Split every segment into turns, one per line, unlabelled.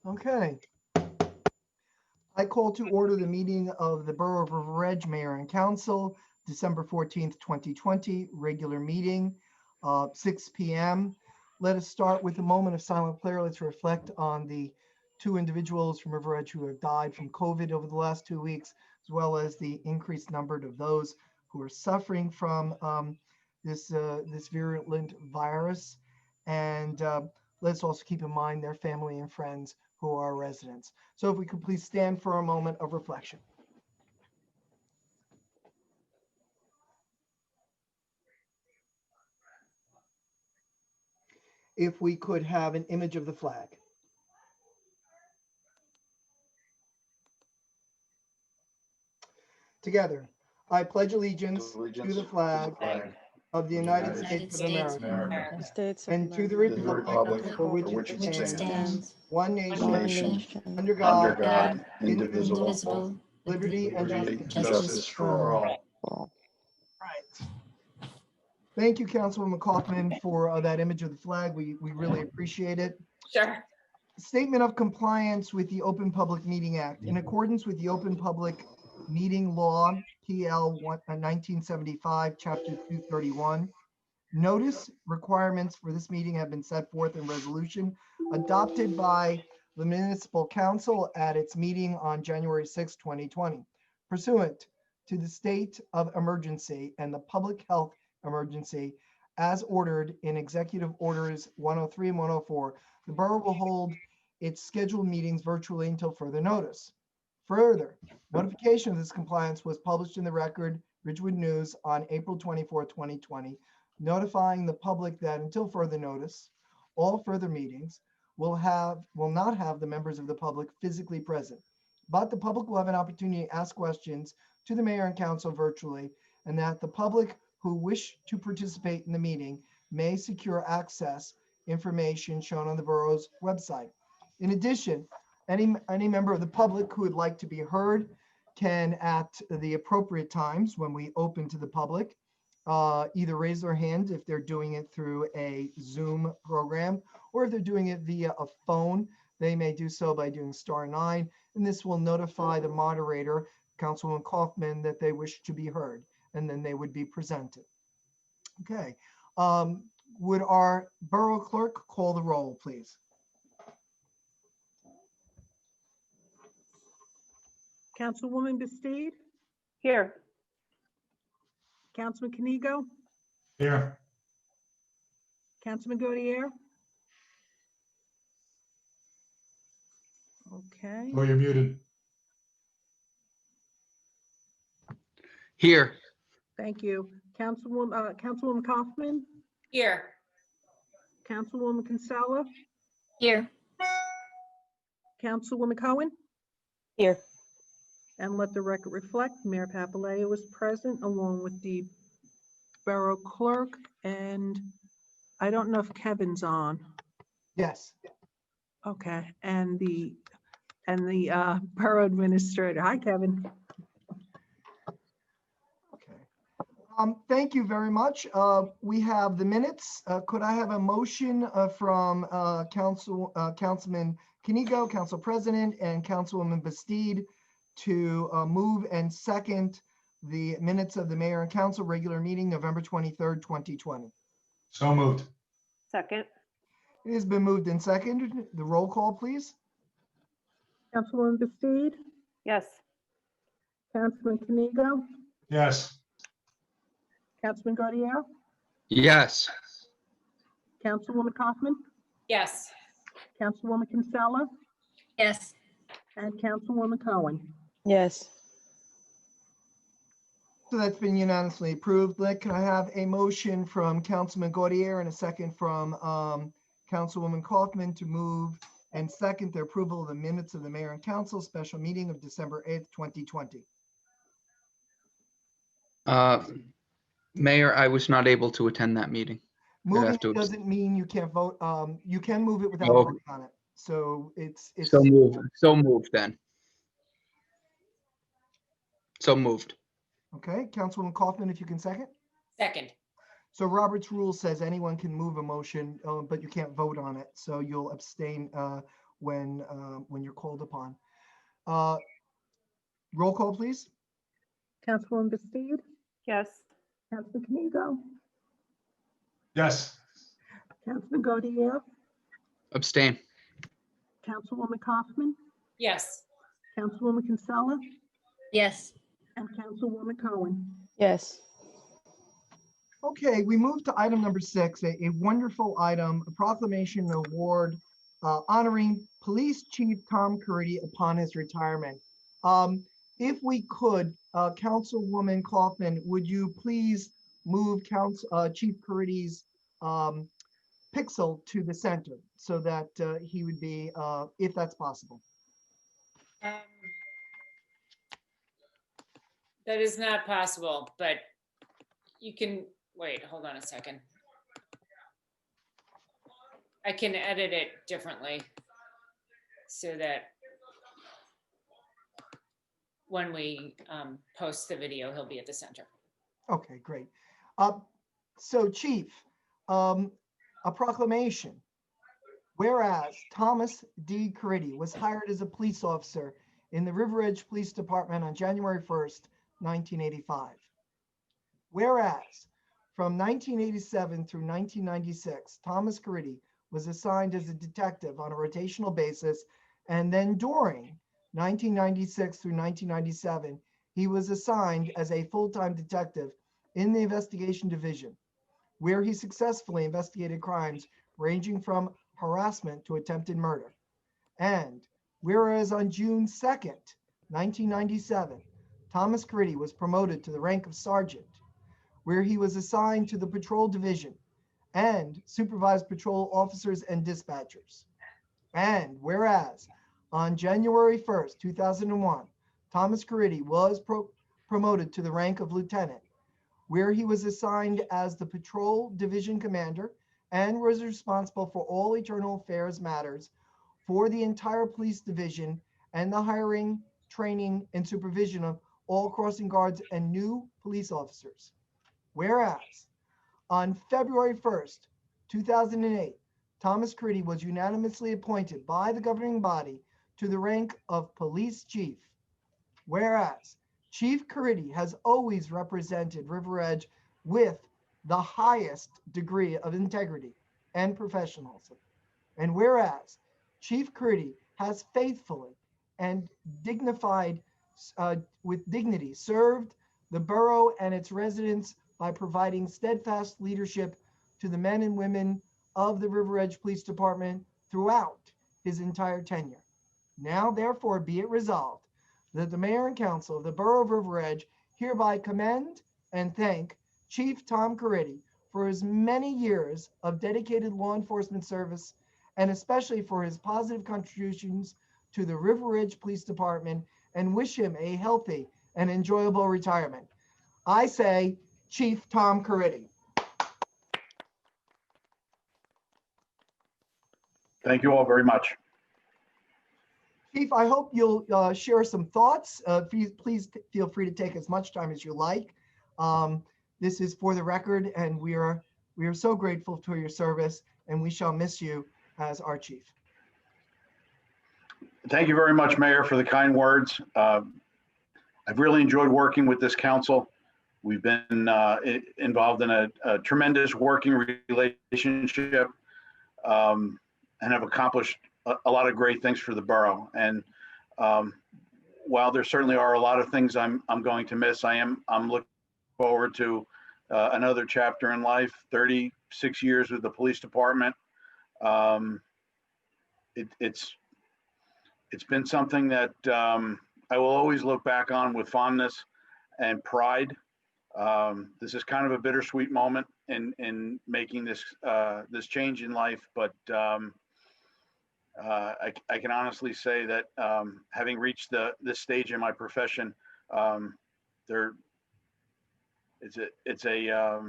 Okay. I call to order the meeting of the Borough of River Edge Mayor and Council, December 14th, 2020, regular meeting, 6 p.m. Let us start with a moment of silent prayer. Let's reflect on the two individuals from River Edge who have died from COVID over the last 2 weeks, as well as the increased number of those who are suffering from this virulent virus. And let's also keep in mind their family and friends who are residents. So if we could please stand for a moment of reflection. If we could have an image of the flag. Together, I pledge allegiance to the flag of the United States of America and to the republic for which it stands, one nation, under God, indivisible, liberty and justice for all. Right. Thank you, Councilwoman Kaufman, for that image of the flag. We really appreciate it.
Sure.
Statement of compliance with the Open Public Meeting Act. In accordance with the Open Public Meeting Law, PL 1975, Chapter 231, notice requirements for this meeting have been set forth in resolution adopted by the Municipal Council at its meeting on January 6, 2020. Pursuant to the state of emergency and the public health emergency as ordered in Executive Orders 103 and 104, the borough will hold its scheduled meetings virtually until further notice. Further, notification of this compliance was published in the Record Ridgewood News on April 24, 2020, notifying the public that until further notice, all further meetings will not have the members of the public physically present, but the public will have an opportunity to ask questions to the mayor and council virtually, and that the public who wish to participate in the meeting may secure access information shown on the borough's website. In addition, any member of the public who would like to be heard can, at the appropriate times when we open to the public, either raise their hand if they're doing it through a Zoom program, or if they're doing it via a phone, they may do so by doing *9, and this will notify the moderator, Councilwoman Kaufman, that they wish to be heard, and then they would be presented. Okay. Would our borough clerk call the roll, please?
Councilwoman Bastide,
Here.
Councilman Kanigo,
Here.
Councilman Gaudier. Okay,
Oh, you're muted.
Here.
thank you. Councilwoman Kaufman,
Here.
Councilwoman Kinsella,
Here.
Councilwoman Cohen,
Here.
and let the record reflect, Mayor Papaleo was present along with the borough clerk, and I don't know if Kevin's on.
Yes.
Okay, and the borough administrator. Hi, Kevin.
Okay. Thank you very much. We have the minutes. Could I have a motion from Councilman Kanigo, Council President, and Councilwoman Bastide to move and second the minutes of the Mayor and Council regular meeting, November 23rd, 2020?
So moved.
Second.
It has been moved and seconded. The roll call, please.
Councilwoman Bastide,
Yes.
Councilman Kanigo,
Yes.
Councilman Gaudier,
Yes.
Councilwoman Kaufman,
Yes.
Councilwoman Kinsella,
Yes.
and Councilwoman Cohen.
Yes.
So that's been unanimously approved. Can I have a motion from Councilman Gaudier and a second from Councilwoman Kaufman to move and second the approval of the minutes of the Mayor and Council special meeting of December 8th, 2020?
Mayor, I was not able to attend that meeting.
Moving
have to
doesn't mean you can't vote. You can move it without
Oh.
voting on it. So it's
So moved. So moved then. So moved.
okay. Councilwoman Kaufman, if you can second.
Second.
So Robert's rule says anyone can move a motion, but you can't vote on it. So you'll abstain when you're called upon. Roll call, please.
Councilwoman Bastood,
Yes.
Councilman Kamigo,
Yes.
Councilman Gaudiel,
Abstain.
Councilwoman Kaufman,
Yes.
Councilwoman Kinsella,
Yes.
and Councilwoman Cohen.
Yes.
Okay, we move to item number 6, a wonderful item, a proclamation and award honoring Police Chief Tom Caridi upon his retirement. If we could, Councilwoman Kaufman, would you please move Chief Caridi's pixel to the center so that he would be, if that's possible.
That is not possible, but you can, wait, hold on a second. I can edit it differently so that when we post the video, he'll be at the center.
Okay, great. So Chief, a proclamation. Whereas Thomas D. Caridi was hired as a police officer in the River Edge Police Department on January 1st, 1985. Whereas from 1987 through 1996, Thomas Caridi was assigned as a detective on a rotational basis, and then during 1996 through 1997, he was assigned as a full-time detective in the investigation division, where he successfully investigated crimes ranging from harassment to attempted murder. And whereas on June 2nd, 1997, Thomas Caridi was promoted to the rank of sergeant, where he was assigned to the patrol division and supervised patrol officers and dispatchers. And whereas on January 1st, 2001, Thomas Caridi was promoted to the rank of lieutenant, where he was assigned as the patrol division commander and was responsible for all internal affairs matters for the entire police division and the hiring, training, and supervision of all crossing guards and new police officers. Whereas on February 1st, 2008, Thomas Caridi was unanimously appointed by the governing body to the rank of police chief. Whereas Chief Caridi has always represented River Edge with the highest degree of integrity and professionalism. And whereas Chief Caridi has faithfully and with dignity served the borough and its residents by providing steadfast leadership to the men and women of the River Edge Police Department throughout his entire tenure. Now, therefore, be it resolved that the mayor and council of the borough of River Edge hereby commend and thank Chief Tom Caridi for his many years of dedicated law enforcement service, and especially for his positive contributions to the River Edge Police Department, and wish him a healthy and enjoyable retirement. I say, Chief Tom Caridi.
Thank you all very much.
Chief, I hope you'll share some thoughts. Please feel free to take as much time as you like. This is for the record, and we are so grateful for your service, and we shall miss you as our chief.
Thank you very much, Mayor, for the kind words. I've really enjoyed working with this council. We've been involved in a tremendous working relationship and have accomplished a lot of great things for the borough. And while there certainly are a lot of things I'm going to miss, I'm looking forward to another chapter in life. 36 years with the police department. It's been something that I will always look back on with fondness and pride. This is kind of a bittersweet moment in making this this change in life, but I can honestly say that having reached this stage in my profession, it's a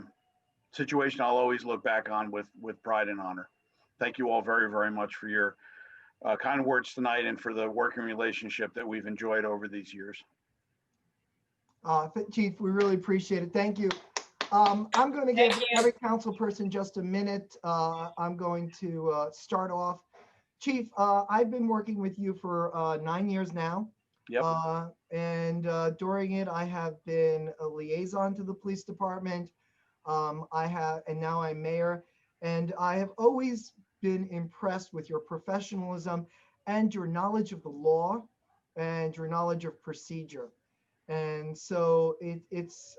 situation I'll always look back on with pride and honor. Thank you all very, very much for your kind words tonight and for the working relationship that we've enjoyed over these years.
Chief, we really appreciate it. Thank you. I'm going to give
Thank you.
every council person just a minute. I'm going to start off Chief, I've been working with you for 9 years now.
Yep.
And during it, I have been a liaison to the police department. And now I'm mayor. And I have always been impressed with your professionalism and your knowledge of the law and your knowledge of procedure. And so it's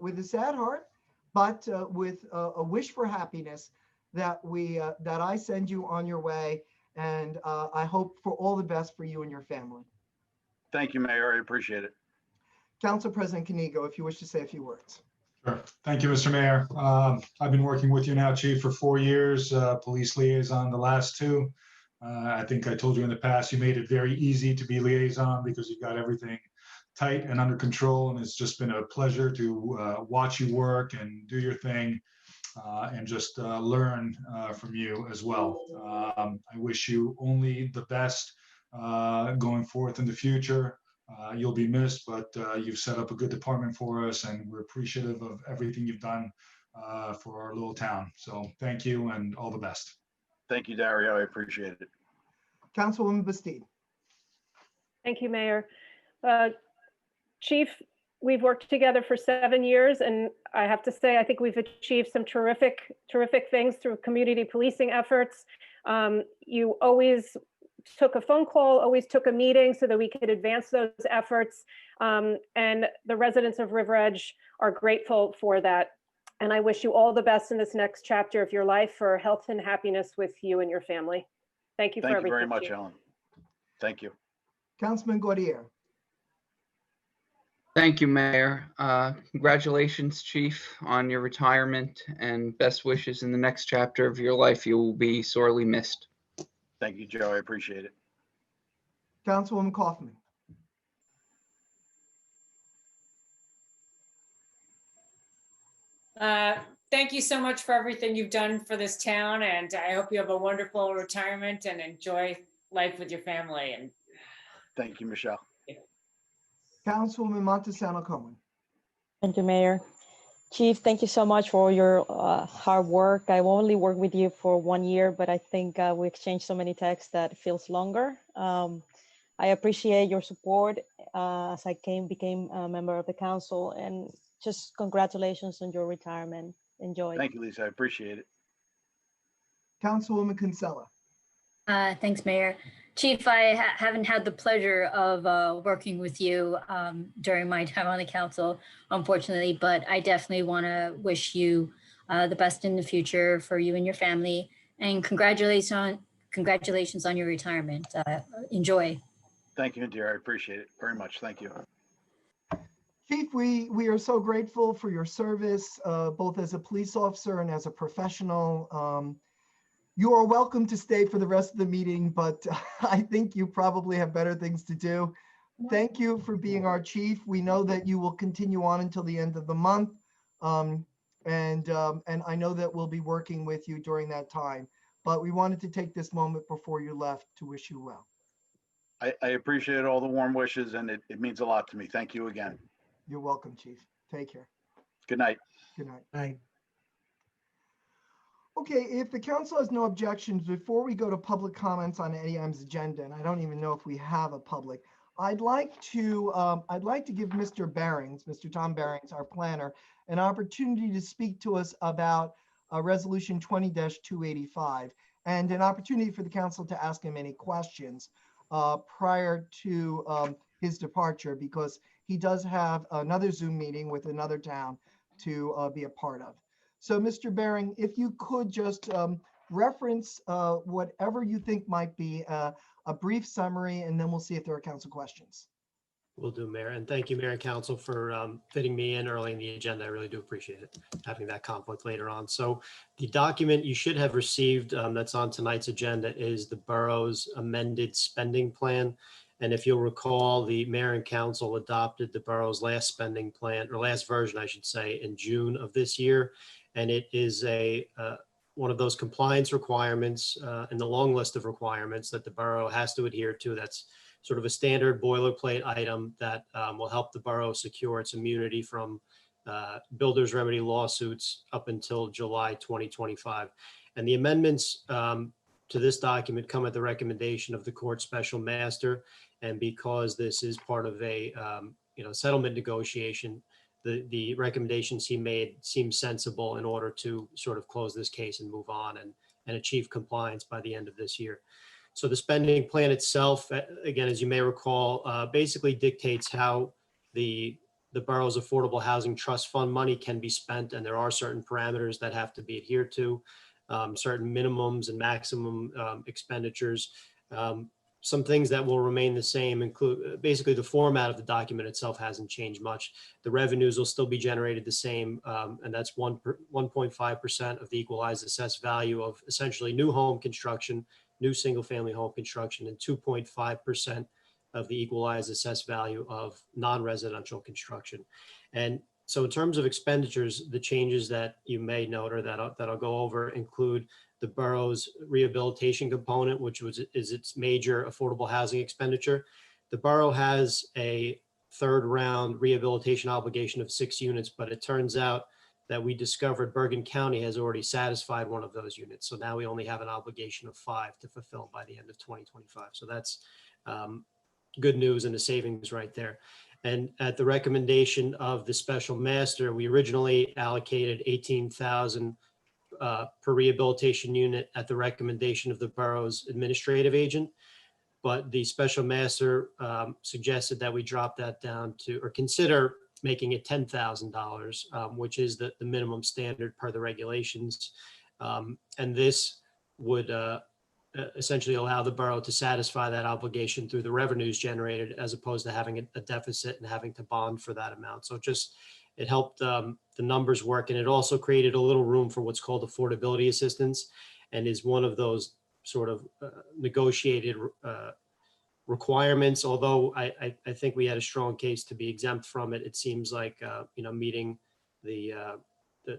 with a sad heart, but with a wish for happiness that I send you on your way. And I hope for all the best for you and your family.
Thank you, Mayor. I appreciate it.
Council President Kanigo, if you wish to say a few words.
Sure. Thank you, Mr. Mayor. I've been working with you now, Chief, for 4 years, police liaison the last 2. I think I told you in the past, you made it very easy to be liaison because you've got everything tight and under control. And it's just been a pleasure to watch you work and do your thing and just learn from you as well. I wish you only the best going forth in the future. You'll be missed, but you've set up a good department for us, and we're appreciative of everything you've done for our little town. So thank you and all the best.
Thank you, Dario. I appreciate it.
Councilwoman Bastide.
Thank you, Mayor. Chief, we've worked together for 7 years, and I have to say, I think we've achieved some terrific things through community policing efforts. You always took a phone call, always took a meeting so that we could advance those efforts. And the residents of River Edge are grateful for that. And I wish you all the best in this next chapter of your life for health and happiness with you and your family. Thank you for
Thank you
everything.
very much,
Chief.
Ellen. Thank you.
Councilman Gaudier.
Thank you, Mayor. Congratulations, Chief, on your retirement, and best wishes in the next chapter of your life. You will be sorely missed.
Thank you, Joe. I appreciate it.
Councilwoman Kaufman.
Thank you so much for everything you've done for this town, and I hope you have a wonderful retirement and enjoy life with your family. And
Thank you, Michelle.
Councilwoman Montesano Cohen.
Thank you, Mayor. Chief, thank you so much for your hard work. I've only worked with you for 1 year, but I think we exchanged so many texts that it feels longer. I appreciate your support as I became a member of the council, and just congratulations on your retirement. Enjoy.
Thank you, Lisa. I appreciate it.
Councilwoman Kinsella.
Thanks, Mayor. Chief, I haven't had the pleasure of working with you during my time on the council, unfortunately, but I definitely want to wish you the best in the future for you and your family. And congratulations on your retirement. Enjoy.
Thank you, dear. I appreciate it very much. Thank you.
Chief, we are so grateful for your service, both as a police officer and as a professional. You are welcome to stay for the rest of the meeting, but I think you probably have better things to do. Thank you for being our chief. We know that you will continue on until the end of the month. And I know that we'll be working with you during that time, but we wanted to take this moment before you left to wish you well.
I appreciate all the warm wishes, and it means a lot to me. Thank you again.
You're welcome, Chief. Take care.
Good night.
Good night. Okay, if the council has no objections, before we go to public comments on any item's agenda, and I don't even know if we have a public, I'd like to give Mr. Tom Barings, our planner, an opportunity to speak to us about Resolution 20-285, and an opportunity for the council to ask him any questions prior to his departure, because he does have another Zoom meeting with another town to be a part of. So, Mr. Baring, if you could just reference whatever you think might be a brief summary, and then we'll see if there are council questions.
Will do, Mayor. And thank you, Mayor and Council, for fitting me in early in the agenda. I really do appreciate it, having that conflict later on. So the document you should have received that's on tonight's agenda is the borough's amended spending plan. And if you'll recall, the Mayor and Council adopted the borough's last spending plan, or last version, I should say, in June of this year. And it is one of those compliance requirements in the long list of requirements that the borough has to adhere to. That's sort of a standard boilerplate item that will help the borough secure its immunity from builder's remedy lawsuits up until July 2025. And the amendments to this document come at the recommendation of the court special master. And because this is part of a settlement negotiation, the recommendations he made seem sensible in order to sort of close this case and move on and achieve compliance by the end of this year. So the spending plan itself, again, as you may recall, basically dictates how the borough's affordable housing trust fund money can be spent, and there are certain parameters that have to be adhered to, certain minimums and maximum expenditures. Some things that will remain the same include basically the format of the document itself hasn't changed much. The revenues will still be generated the same, and that's 1.5% of the equalized assessed value of essentially new home construction, new single family home construction, and 2.5% of the equalized assessed value of non-residential construction. And so in terms of expenditures, the changes that you may note or that I'll go over include the borough's rehabilitation component, which is its major affordable housing expenditure. The borough has a third round rehabilitation obligation of 6 units, but it turns out that we discovered Bergen County has already satisfied one of those units. So now we only have an obligation of 5 to fulfill by the end of 2025. So that's good news and a savings right there. And at the recommendation of the special master, we originally allocated 18,000 per rehabilitation unit at the recommendation of the borough's administrative agent. But the special master suggested that we drop that down to, or consider making it $10,000, which is the minimum standard per the regulations. And this would essentially allow the borough to satisfy that obligation through the revenues generated, as opposed to having a deficit and having to bond for that amount. So it helped the numbers work, and it also created a little room for what's called affordability assistance, and is one of those sort of negotiated requirements. Although I think we had a strong case to be exempt from it, it seems like meeting the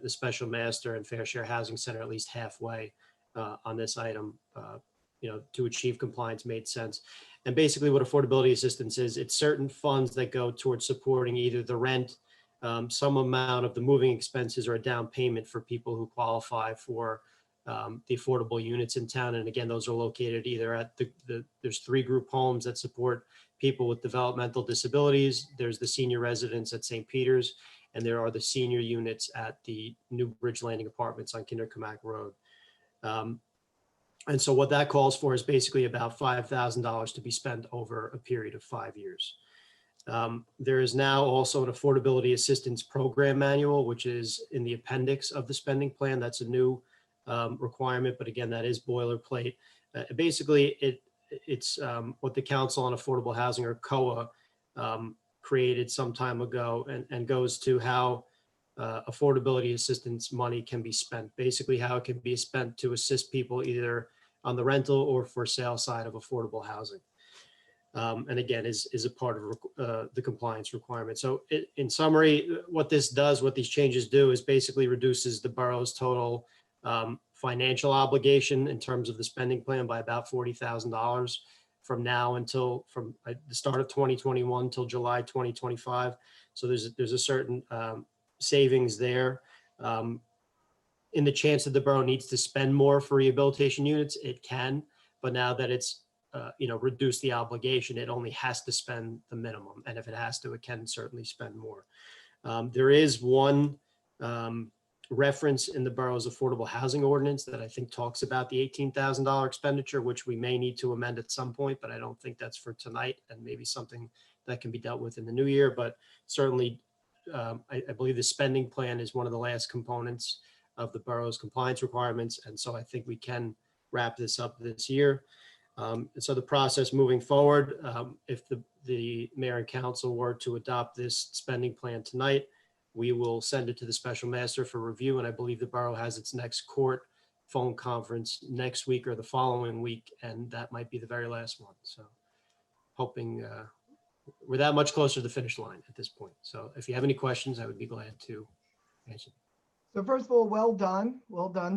special master and Fair Share Housing Center at least halfway on this item, to achieve compliance made sense. And basically what affordability assistance is, it's certain funds that go towards supporting either the rent, some amount of the moving expenses, or a down payment for people who qualify for the affordable units in town. And again, those are located either at there's 3 group homes that support people with developmental disabilities. There's the senior residence at St. Peter's, and there are the senior units at the New Bridge Landing Apartments on Kinderkamak Road. And so what that calls for is basically about $5,000 to be spent over a period of 5 years. There is now also an affordability assistance program manual, which is in the appendix of the spending plan. That's a new requirement, but again, that is boilerplate. Basically, it's what the Council on Affordable Housing, or COA, created some time ago, and goes to how affordability assistance money can be spent, basically how it can be spent to assist people either on the rental or for sale side of affordable housing. And again, is a part of the compliance requirement. So in summary, what these changes do is basically reduces the borough's total financial obligation in terms of the spending plan by about $40,000 from now until the start of 2021 till July 2025. So there's a certain savings there. In the chance that the borough needs to spend more for rehabilitation units, it can, but now that it's reduce the obligation, it only has to spend the minimum. And if it has to, it can certainly spend more. There is one reference in the borough's affordable housing ordinance that I think talks about the $18,000 expenditure, which we may need to amend at some point, but I don't think that's for tonight, and maybe something that can be dealt with in the new year. But certainly, I believe the spending plan is one of the last components of the borough's compliance requirements. And so I think we can wrap this up this year. And so the process moving forward, if the mayor and council were to adopt this spending plan tonight, we will send it to the special master for review. And I believe the borough has its next court phone conference next week or the following week, and that might be the very last one. So hoping we're that much closer to the finish line at this point. So if you have any questions, I would be glad to answer.
So first of all, well done,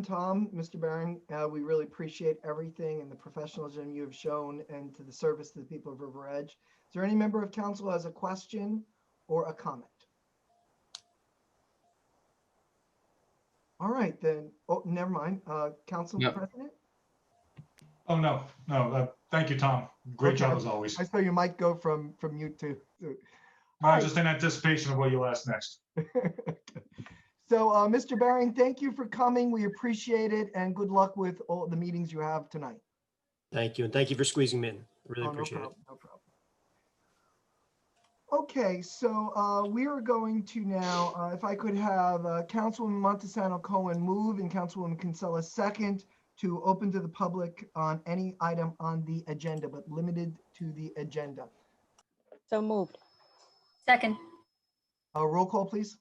Tom, Mr. Barron. We really appreciate everything and the professionalism you have shown and to the service to the people of River Edge. Is there any member of council who has a question or a comment? All right, then. Oh, never mind. Council
No.
President?
Oh, no, thank you, Tom. Great job as always.
I saw your mic go from mute to.
Just in anticipation of what you'll ask next.
So, Mr. Baring, thank you for coming. We appreciate it, and good luck with all the meetings you have tonight.
Thank you. And thank you for squeezing me in. Really
Oh, no
appreciate it.
problem, no problem. Okay, so we are going to now, if I could have Councilwoman Montesano Cohen move and Councilwoman Kinsella second to open to the public on any item on the agenda, but limited to the agenda.
So moved.
Second,
Roll call, please.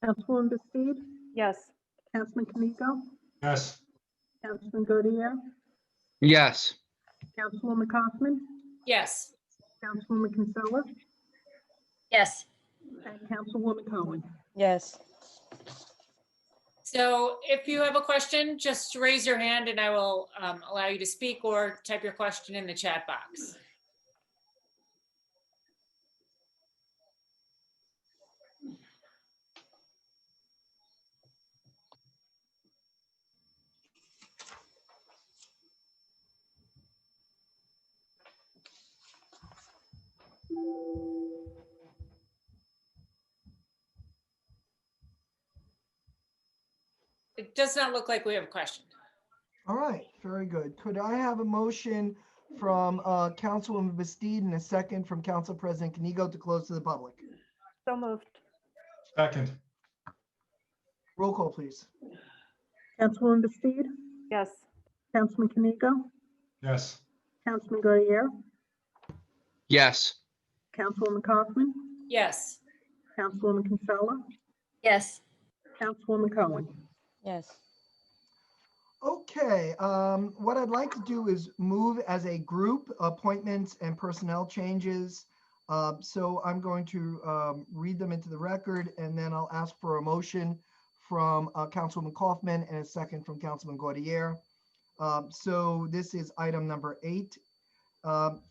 Councilwoman Bastood,
Yes.
Councilman Kanigo,
Yes,
Councilman Godier,
Yes.
Councilwoman Kaufman,
Yes.
Councilwoman Kinsella,
yes.
and Councilwoman Cohen.
Yes.
So if you have a question, just raise your hand and I will allow you to speak or type your question in the chat box. It does not look like we have a question.
All right, very good. Could I have a motion from Councilwoman Bastoud and a second from Council President Kanigo to close to the public?
So moved.
second.
Roll call, please.
Councilwoman Bastoud,
Yes.
Councilman Kanigo,
Yes,
Councilman Godier,
Yes.
Councilwoman Kaufman,
Yes.
Councilwoman Kinsella,
Yes.
Councilwoman Cohen.
Yes.
Okay, what I'd like to do is move as a group appointments and personnel changes. So I'm going to read them into the record and then I'll ask for a motion from Councilwoman Kaufman and a second from Councilman Gaudier. So this is item number 8.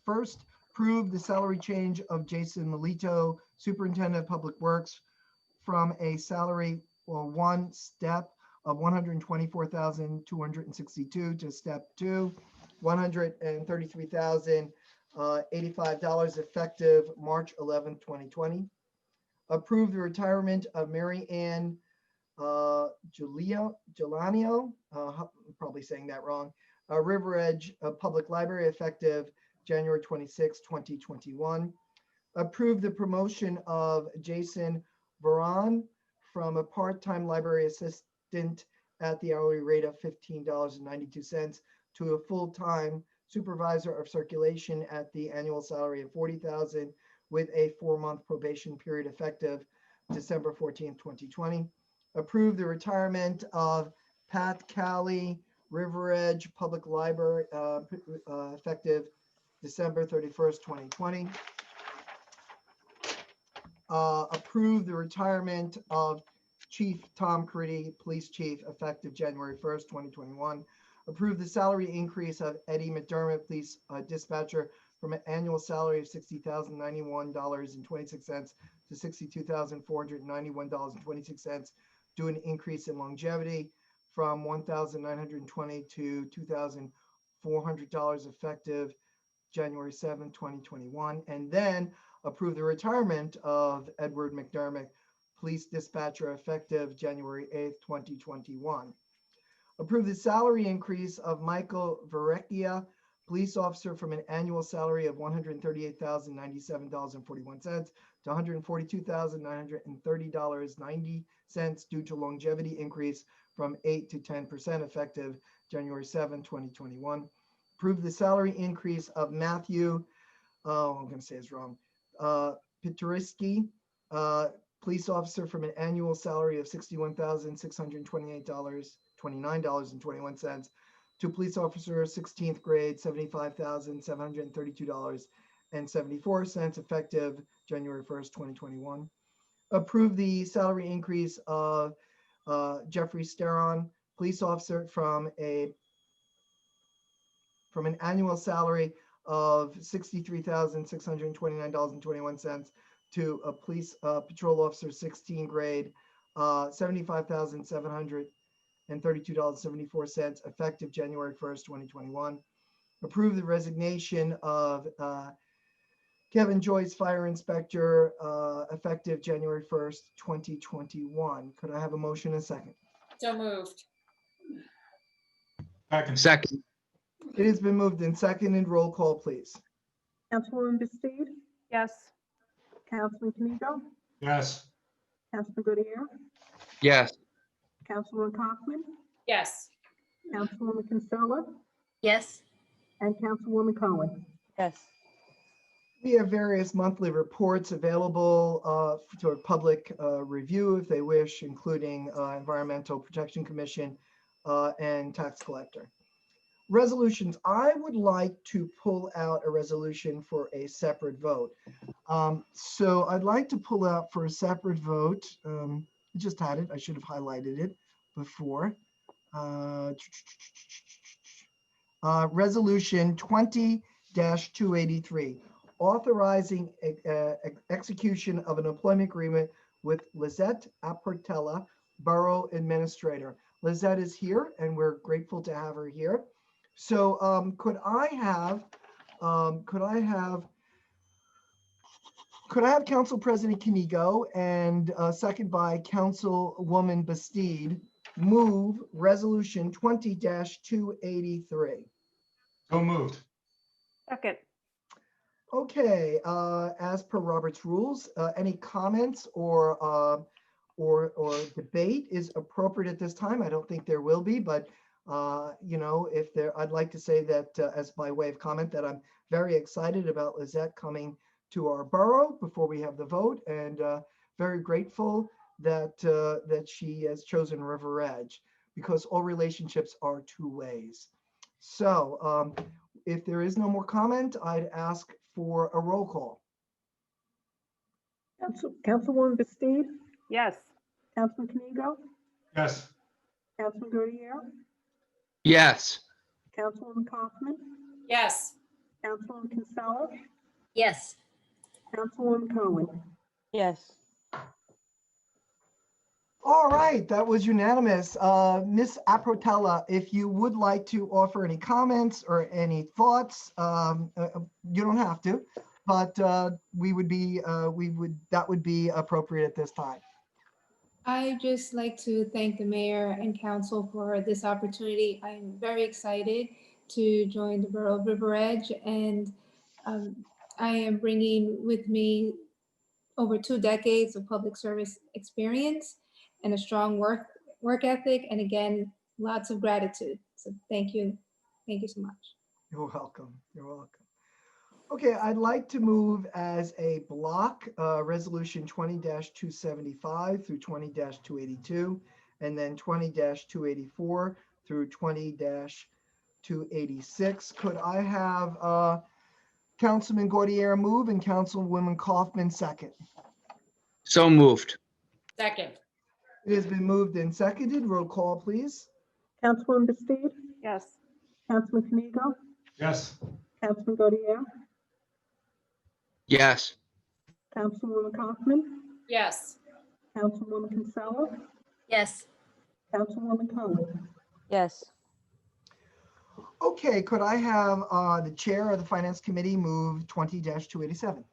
First, approve the salary change of Jason Melito, Superintendent of Public Works, from a salary or one step of $124,262 to step 2, $133,085 effective March 11, 2020. Approve the retirement of Mary Ann Giuliano, I'm probably saying that wrong, River Edge Public Library effective January 26, 2021. Approve the promotion of Jason Varan from a part-time library assistant at the hourly rate of $15.92 to a full-time supervisor of circulation at the annual salary of $40,000 with a 4-month probation period effective December 14, 2020. Approve the retirement of Pat Cali, River Edge Public Library, effective December 31st, 2020. Approve the retirement of Chief Tom Caridi, Police Chief, effective January 1st, 2021. Approve the salary increase of Eddie McDermott, Police Dispatcher, from an annual salary of $60,091.26 to $62,491.26, due an increase in longevity from $1,920 to $2,400 effective January 7, 2021. And then approve the retirement of Edward McDermott, Police Dispatcher, effective January 8th, 2021. Approve the salary increase of Michael Verrecchia, Police Officer, from an annual salary of $138,097.41 to $142,930.90 due to longevity increase from 8 to 10% effective January 7, 2021. Approve the salary increase of Matthew, I'm going to say it's wrong, Pituriski, Police Officer, from an annual salary of $61,629.21 to Police Officer 16th grade, $75,732.74 effective January 1st, 2021. Approve the salary increase of Jeffrey Steron, Police Officer, from an annual salary of $63,629.21 to a Police Patrol Officer 16 grade, $75,700 and $32.74 effective January 1st, 2021. Approve the resignation of Kevin Joyce, Fire Inspector, effective January 1st, 2021. Could I have a motion and a second?
So moved.
Second.
It has been moved and seconded. Roll call, please.
Councilwoman Bastood,
Yes.
Councilman Kamigo,
Yes.
Councilman Goodyear,
Yes.
Councilwoman Kaufman,
Yes.
Councilwoman Kinsella,
Yes.
and Councilwoman Cohen.
Yes.
We have various monthly reports available for public review if they wish, including Environmental Protection Commission and Tax Collector. Resolutions, I would like to pull out a resolution for a separate vote. So I'd like to pull out for a separate vote. I just had it. I should have highlighted it before. Resolution 20-283, authorizing execution of an employment agreement with Lizette Aportella, Borough Administrator. Lizette is here, and we're grateful to have her here. So could I have Council President Kamigo and second by Councilwoman Bastood move Resolution 20-283?
So moved.
Second.
Okay, as per Robert's rules, any comments or debate is appropriate at this time. I don't think there will be, but you know, if there, I'd like to say that as by way of comment that I'm very excited about Lizette coming to our borough before we have the vote, and very grateful that that she has chosen River Edge, because all relationships are two ways. So if there is no more comment, I'd ask for a roll call.
Councilwoman Bastood,
Yes.
Councilman Kamigo,
Yes.
Councilman Goodyear,
Yes.
Councilwoman Kaufman,
Yes.
Councilwoman Kinsella,
Yes.
Councilwoman Cohen.
Yes.
All right, that was unanimous. Ms. Aportella, if you would like to offer any comments or any thoughts, you don't have to, but that would be appropriate at this time.
I just like to thank the mayor and council for this opportunity. I'm very excited to join the Borough of River Edge, and I am bringing with me over 2 decades of public service experience and a strong work ethic, and again, lots of gratitude. So thank you. Thank you so much.
You're welcome. You're welcome. Okay, I'd like to move as a block, resolution 20-275 through 20-282, and then 20-284 through 20-286. Could I have Councilman Goodyear move and Councilwoman Kaufman second?
So moved.
Second.
It has been moved and seconded. Roll call, please.
Councilwoman Bastood,
Yes.
Councilman Kamigo,
Yes.
Councilman Goodyear,
Yes.
Councilwoman Kaufman,
Yes.
Councilwoman Kinsella,
Yes.
Councilwoman Cohen.
Yes.
Okay, could I have the chair of the Finance Committee move 20-287?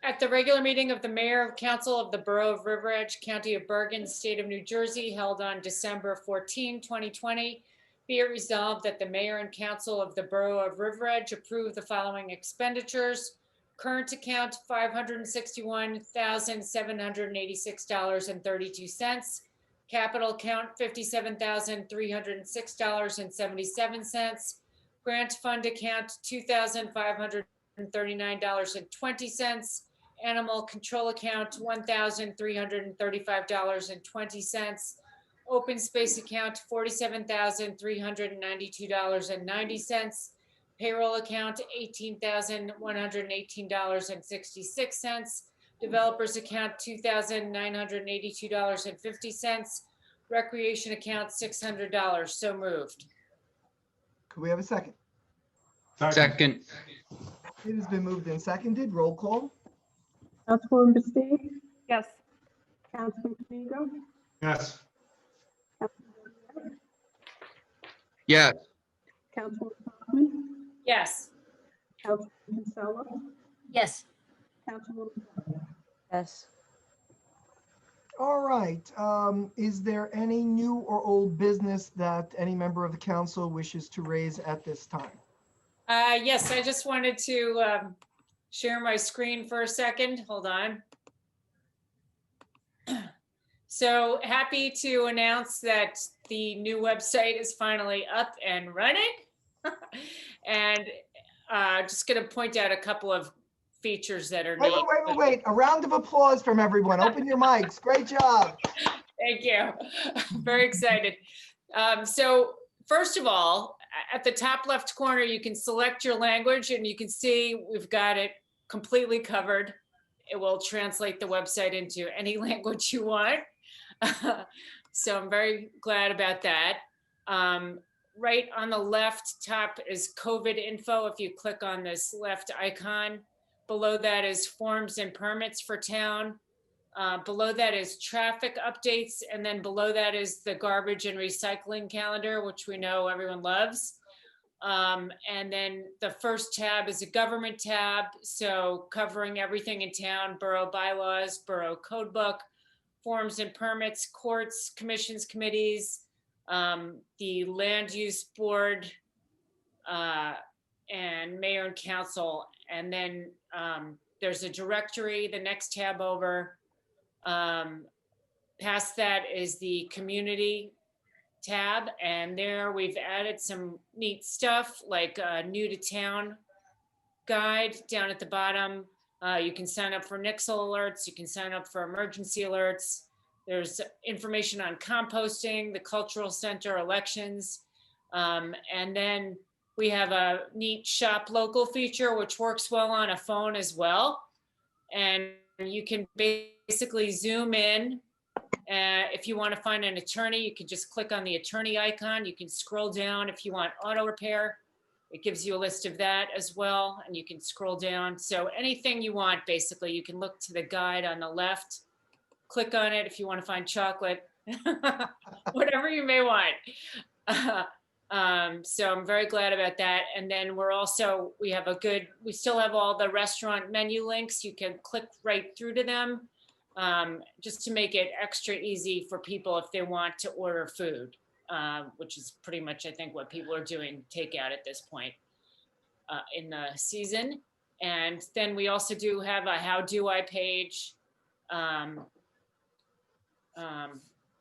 At the regular meeting of the Mayor of Council of the Borough of River Edge, County of Bergen, State of New Jersey, held on December 14, 2020, be it resolved that the Mayor and Council of the Borough of River Edge approve the following expenditures. Current account, $561,786.32. Capital account, $57,306.77. Grant fund account, $2,539.20. Animal control account, $1,335.20. Open space account, $47,392.90. Payroll account, $18,118.66. Developers account, $2,982.50. Recreation account, $600. So moved.
Could we have a second?
Second.
It has been moved and seconded. Roll call.
Councilwoman Bastood,
Yes.
Councilman Kamigo,
Yes.
Yes.
Councilwoman Hoffman,
Yes.
Councilwoman Kinsella,
Yes.
Councilwoman.
Yes.
All right. Is there any new or old business that any member of the council wishes to raise at this time?
Yes, I just wanted to share my screen for a second. Hold on. So happy to announce that the new website is finally up and running. And just going to point out a couple of features that are
Wait,
neat.
wait. A round of applause from everyone. Open your mics. Great job.
Thank you. Very excited. So first of all, at the top left corner, you can select your language and you can see we've got it completely covered. It will translate the website into any language you want. So I'm very glad about that. Right on the left top is COVID info. If you click on this left icon, below that is forms and permits for town. Below that is traffic updates. And then below that is the garbage and recycling calendar, which we know everyone loves. And then the first tab is a government tab. So covering everything in town, borough bylaws, borough code book, forms and permits, courts, commissions, committees, the land use board, and mayor and council. And then there's a directory, the next tab over. Past that is the community tab, and there we've added some neat stuff like a new to town guide down at the bottom. You can sign up for Nixle alerts, you can sign up for emergency alerts. There's information on composting, the cultural center, elections, and then we have a neat shop local feature which works well on a phone as well. And you can basically zoom in. If you want to find an attorney, you can just click on the attorney icon. You can scroll down if you want auto repair. It gives you a list of that as well, and you can scroll down. So anything you want, basically, you can look to the guide on the left, click on it if you want to find chocolate, whatever you may want. So I'm very glad about that. And then we still have all the restaurant menu links. You can click right through to them. Just to make it extra easy for people if they want to order food, which is pretty much, I think, what people are doing takeout at this point in the season. And then we also do have a How Do I page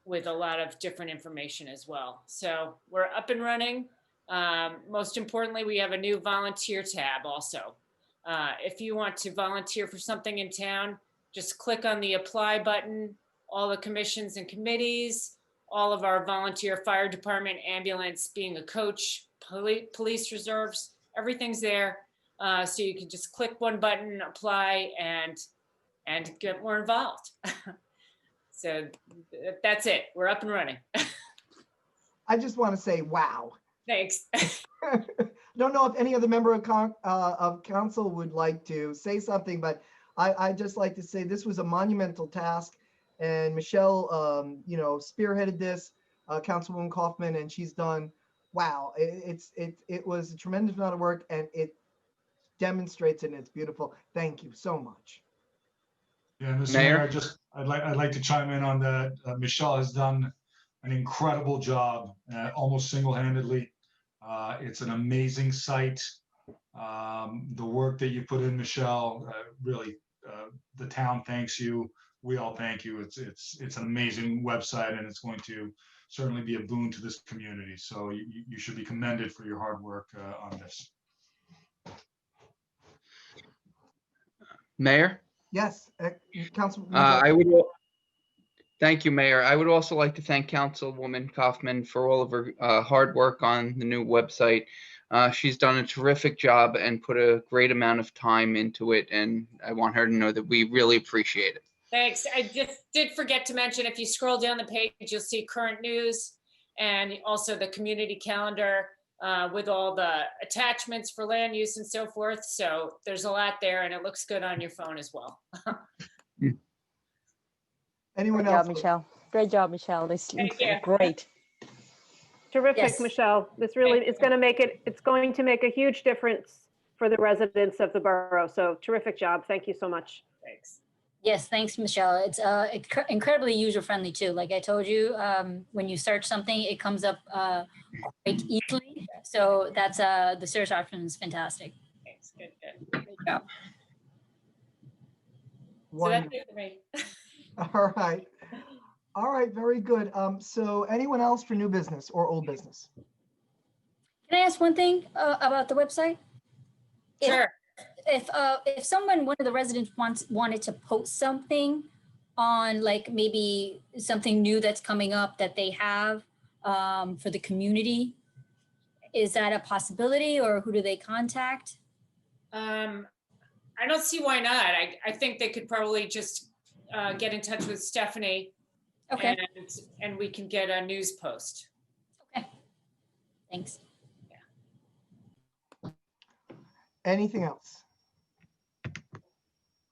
with a lot of different information as well. So we're up and running. Most importantly, we have a new volunteer tab also. If you want to volunteer for something in town, just click on the apply button, all the commissions and committees, all of our volunteer fire department, ambulance, being a coach, police reserves, everything's there. So you can just click one button, apply, and get more involved. So that's it. We're up and running.
I just want to say, wow.
Thanks.
Don't know if any other member of council would like to say something, but I'd just like to say this was a monumental task, and Michelle, spearheaded this, Councilwoman Kaufman, and she's done, wow, it was a tremendous amount of work, and it demonstrates it, and it's beautiful. Thank you so much.
Yeah, Mr.
Mayor?
Mayor, I'd like to chime in on that. Michelle has done an incredible job, almost single-handedly. It's an amazing site. The work that you put in, Michelle, really, the town thanks you. We all thank you. It's an amazing website, and it's going to certainly be a boon to this community. So you should be commended for your hard work on this.
Mayor?
Yes, Councilman.
Thank you, Mayor. I would also like to thank Councilwoman Kaufman for all of her hard work on the new website. She's done a terrific job and put a great amount of time into it, and I want her to know that we really appreciate it.
Thanks. I just did forget to mention, if you scroll down the page, you'll see current news and also the community calendar with all the attachments for land use and so forth. So there's a lot there, and it looks good on your phone as well.
Anyone
Great
else?
job, Michelle. Great job, Michelle. This
Thank
looks
you.
great.
Terrific,
Yes.
Michelle. This really is going to make it, it's going to make a huge difference for the residents of the borough. So terrific job. Thank you so much.
Thanks.
Yes, thanks, Michelle. It's incredibly user-friendly too. Like I told you, when you search something, it comes up quite easily. So that's the search option is fantastic.
Thanks. Good, good.
Great job.
So that's
Wonderful.
it for me.
All right. All right, very good. So anyone else for new business or old business?
Can I ask one thing about the website? If-
Sure.
If someone, one of the residents wanted to post something on like maybe something new that's coming up that they have for the community, is that a possibility or who do they contact?
I don't see why not. I think they could probably just get in touch with Stephanie.
Okay,
And we can get a news post.
thanks.
Anything else?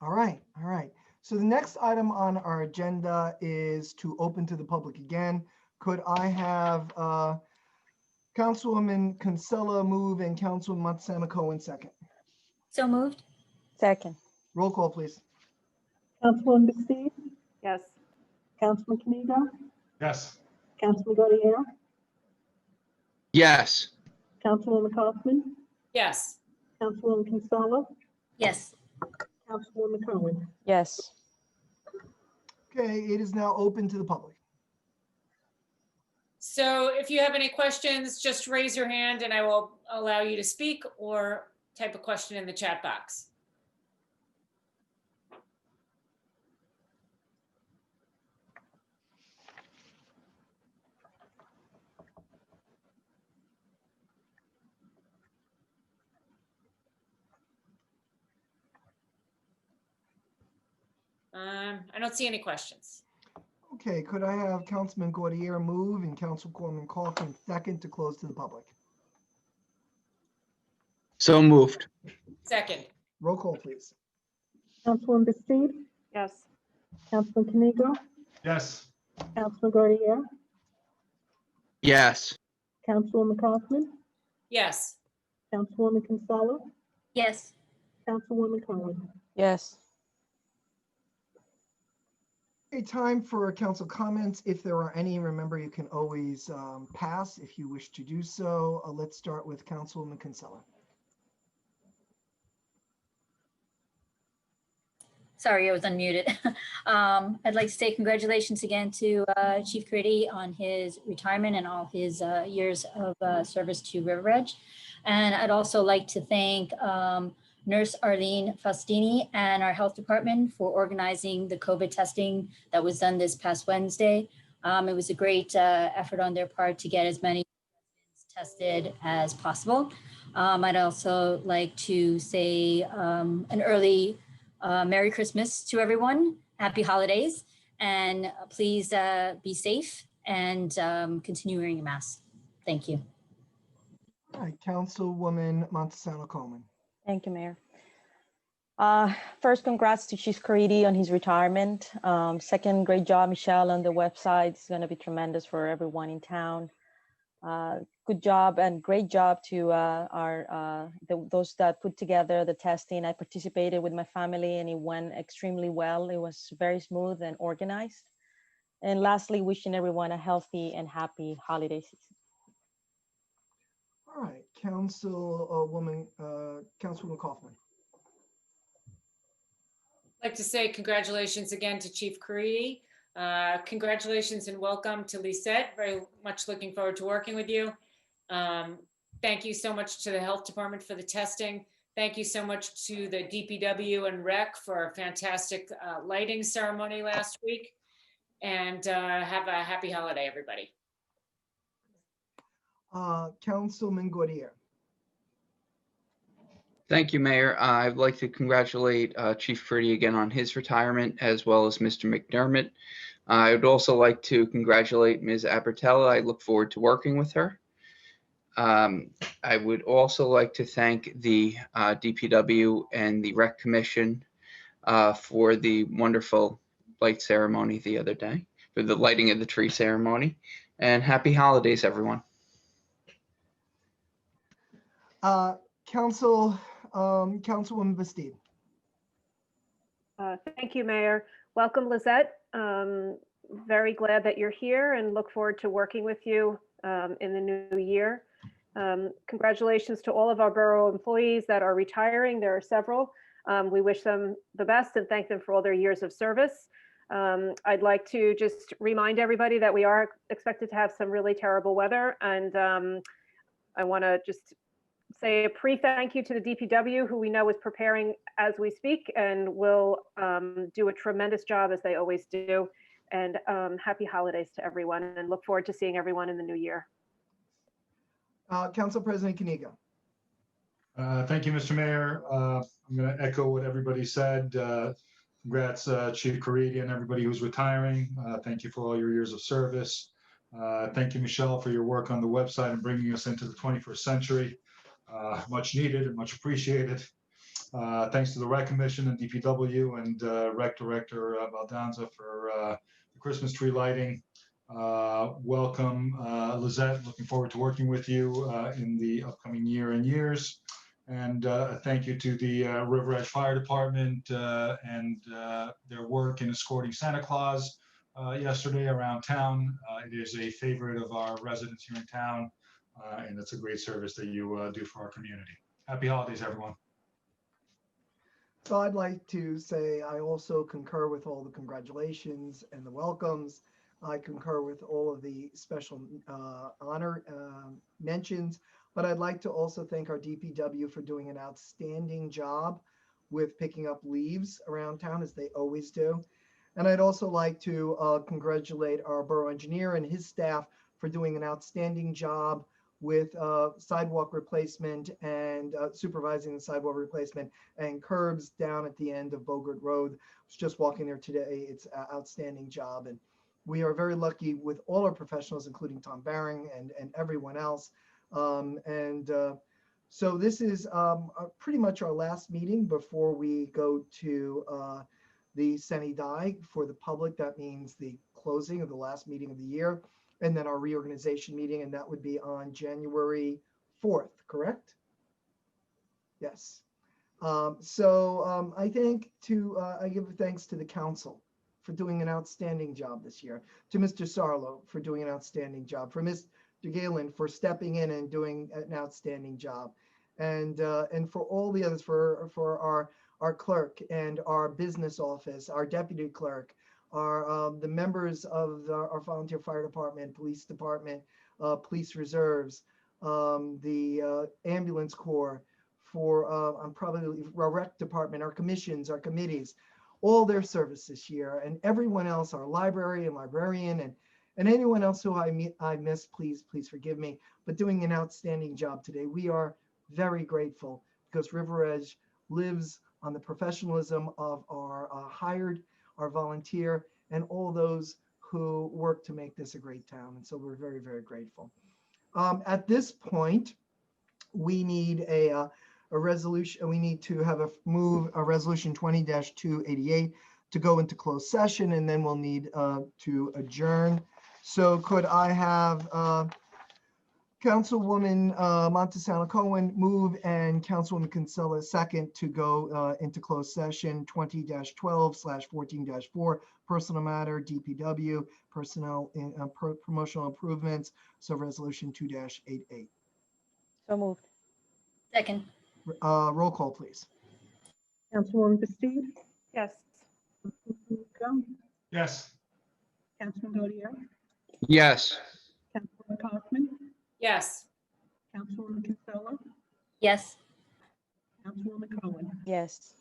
All right, all right. So the next item on our agenda is to open to the public again. Could I have Councilwoman Kinsella move and Councilwoman Montesano Cohen second?
So moved?
Second.
Roll call, please.
Councilwoman Bastide,
Yes.
Councilman Kaniga,
Yes.
Councilman Gaudier,
Yes.
Councilwoman Kaufman,
Yes.
Councilwoman Kinsella,
Yes.
Councilwoman Cohen.
Yes.
Okay, it is now open to the public.
So if you have any questions, just raise your hand and I will allow you to speak or type a question in the chat box. I don't see any questions.
Okay, could I have Councilman Gaudier move and Councilwoman Kaufman second to close to the public?
So moved.
Second.
Roll call, please.
Councilwoman Bastide,
Yes.
Councilman Kaniga,
Yes.
Councilman Gaudier,
Yes.
Councilwoman Kaufman,
Yes.
Councilwoman Kinsella,
Yes.
Councilwoman Cohen.
Yes.
Okay, time for council comments. If there are any, remember you can always pass if you wish to do so. Let's start with Councilwoman Kinsella.
Sorry, I was unmuted. I'd like to say congratulations again to Chief Caridi on his retirement and all his years of service to River Edge. And I'd also like to thank Nurse Arlene Faustini and our health department for organizing the COVID testing that was done this past Wednesday. It was a great effort on their part to get as many tested as possible. I'd also like to say an early Merry Christmas to everyone. Happy holidays. And please be safe and continue wearing your mask. Thank you.
All right, Councilwoman Montesano Coleman.
Thank you, Mayor. First, congrats to Chief Caridi on his retirement. Second, great job, Michelle, on the website. It's going to be tremendous for everyone in town. Good job and great job to those that put together the testing. I participated with my family and it went extremely well. It was very smooth and organized. And lastly, wishing everyone a healthy and happy holiday season.
All right, Councilwoman Kaufman.
I'd like to say congratulations again to Chief Caridi. Congratulations and welcome to Lisette. Very much looking forward to working with you. Thank you so much to the health department for the testing. Thank you so much to the DPW and Rec for a fantastic lighting ceremony last week. And have a happy holiday, everybody.
Councilman Gaudier.
Thank you, Mayor. I'd like to congratulate Chief Caridi again on his retirement, as well as Mr. McDermott. I would also like to congratulate Ms. Abertella. I look forward to working with her. I would also like to thank the DPW and the Rec Commission for the wonderful light ceremony the other day, for the lighting of the tree ceremony. And happy holidays, everyone.
Councilwoman Bastide.
Thank you, Mayor. Welcome, Lizette. Very glad that you're here and look forward to working with you in the new year. Congratulations to all of our borough employees that are retiring. There are several. We wish them the best and thank them for all their years of service. I'd like to just remind everybody that we are expected to have some really terrible weather. And I want to just say a pre-thank you to the DPW, who we know is preparing as we speak and will do a tremendous job as they always do. And happy holidays to everyone and look forward to seeing everyone in the new year.
Council President Kaniga.
Thank you, Mr. Mayor. I'm going to echo what everybody said. Congrats, Chief Caridi and everybody who's retiring. Thank you for all your years of service. Thank you, Michelle, for your work on the website and bringing us into the 21st century. Much needed and much appreciated. Thanks to the Rec Commission and DPW and Rec Director Baldanza for the Christmas tree lighting. Welcome, Lizette. Looking forward to working with you in the upcoming year and years. And thank you to the River Edge Fire Department and their work in escorting Santa Claus yesterday around town. It is a favorite of our residents here in town, and it's a great service that you do for our community. Happy holidays, everyone.
So I'd like to say I also concur with all the congratulations and the welcomes. I concur with all of the special honor mentions, but I'd like to also thank our DPW for doing an outstanding job with picking up leaves around town, as they always do. And I'd also like to congratulate our borough engineer and his staff for doing an outstanding job with sidewalk replacement and supervising the sidewalk replacement and curbs down at the end of Bogart Road. I was just walking there today. It's an outstanding job. And we are very lucky with all our professionals, including Tom Baring and everyone else. So this is pretty much our last meeting before we go to the Sine Die for the public. That means the closing of the last meeting of the year, and then our reorganization meeting, and that would be on January 4th, correct? Yes. I think I give thanks to the council for doing an outstanding job this year, to Mr. Sarlo for doing an outstanding job, for Mr. Galen for stepping in and doing an outstanding job, and for all the others, for our clerk and our business office, our deputy clerk, the members of our volunteer fire department, police department, police reserves, the ambulance corps, for probably our rec department, our commissions, our committees, all their service this year, and everyone else, our library and librarian, and anyone else who I missed, please forgive me, but doing an outstanding job today. We are very grateful because River Edge lives on the professionalism of our hired, our volunteer, and all those who work to make this a great town. And so we're very, very grateful. At this point, we need a resolution. We need to have a resolution 20-288 to go into closed session, and then we'll need to adjourn. So could I have Councilwoman Montesano Cohen move and Councilwoman Kinsella second to go into closed session 20-12/14-4 personal matter, DPW, personnel in promotional improvements. So resolution 2-88.
So moved.
Second.
Roll call, please.
Councilwoman Bastide?
Yes.
Councilwoman
Yes.
Councilman Gaudier?
Yes.
Councilwoman Kaufman?
Yes.
Councilwoman Kinsella?
Yes.
Councilwoman Cohen?
Yes.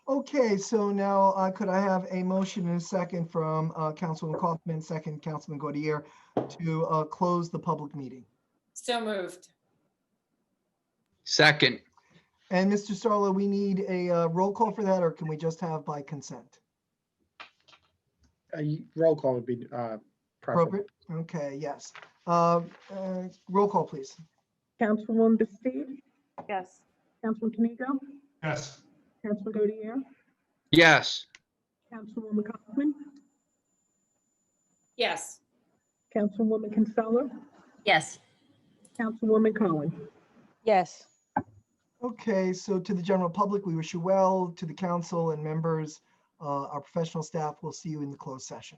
Okay, so now could I have a motion and a second from Councilwoman Kaufman, second Councilman Gaudier, to close the public meeting?
So moved.
Second.
And Mr. Sarlo, we need a roll call for that, or can we just have by consent?
A roll call would be preferable.
Appropriate? Okay, yes. Roll call, please.
Councilwoman Bastide?
Yes.
Councilman Kanigo?
Yes.
Councilman Gaudier?
Yes.
Councilwoman Kaufman?
Yes.
Councilwoman Kinsella?
Yes.
Councilwoman Cohen?
Yes.
Okay, so to the general public, we wish you well. To the council and members, our professional staff, we'll see you in the closed session.